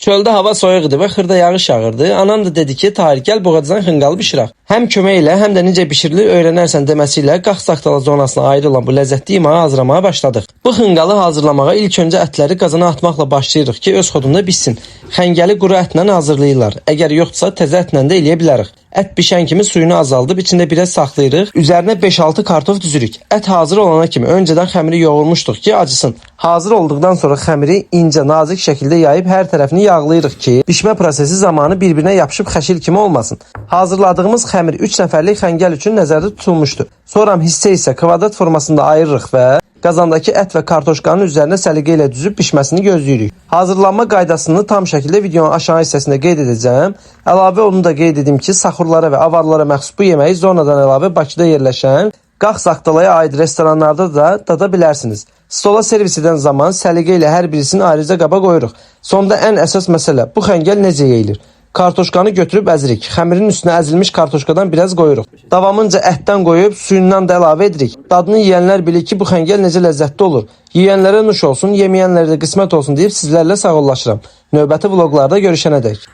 Çöldə hava soyuq idi və xırda yağış yağırdı. Anam da dedi ki, Tahir gəl boğazadan xınqalı bişirək. Həm kömək ilə, həm də necə bişirilir öyrənərsən deməsi ilə Qax-Saxtala zonasına ayrılan bu ləzzətli yeməyi hazırlamağa başladıq. Bu xınqalı hazırlamağa ilk öncə ətləri qazana atmaqla başlayırıq ki, öz xodunda bişsin. Xəngəli quru ətlə hazırlayırlar. Əgər yoxdursa təzə ətlə də eləyə bilərik. Ət bişən kimi suyunu azaldıb içində biraz saxlayırıq. Üzərinə 5-6 kartof düzürük. Ət hazır olana kimi öncədən xəmiri yoğurmuşduq ki, acısın. Hazır olduqdan sonra xəmiri incə, nazik şəkildə yayıb hər tərəfini yağlayırıq ki, bişmə prosesi zamanı bir-birinə yapışıb xəşil kimi olmasın. Hazırladığımız xəmir 3 nəfərlik xəngəl üçün nəzərdə tutulmuşdu. Sonra hissə isə kvadrat formasında ayırırıq və qazandakı ət və kartoşkanın üzərinə səliqə ilə düzüb bişməsini gözləyirik. Hazırlanma qaydasını tam şəkildə videonun aşağı hissəsində qeyd edəcəm. Əlavə onu da qeyd edim ki, saxurlara və avarlara məxsus bu yeməyi zonadan əlavə Bakıda yerləşən Qax-Saxtalaya aid restoranlarda da dada bilərsiniz. Stola servis edən zaman səliqə ilə hər birisini ayrıca qaba qoyuruq. Sonda ən əsas məsələ, bu xəngəl necə yeyilir? Kartoşkanı götürüb əzirik. Xəmirin üstünə əzilmiş kartoşkadan biraz qoyuruq. Davamınca ətdən qoyub suyundan da əlavə edirik. Dadını yeyənlər bilir ki, bu xəngəl necə ləzzətli olur. Yeyənlərə nuş olsun, yeməyənlərə də qismət olsun deyib sizlərlə sağollaşıram. Növbəti vloqlarda görüşənədək.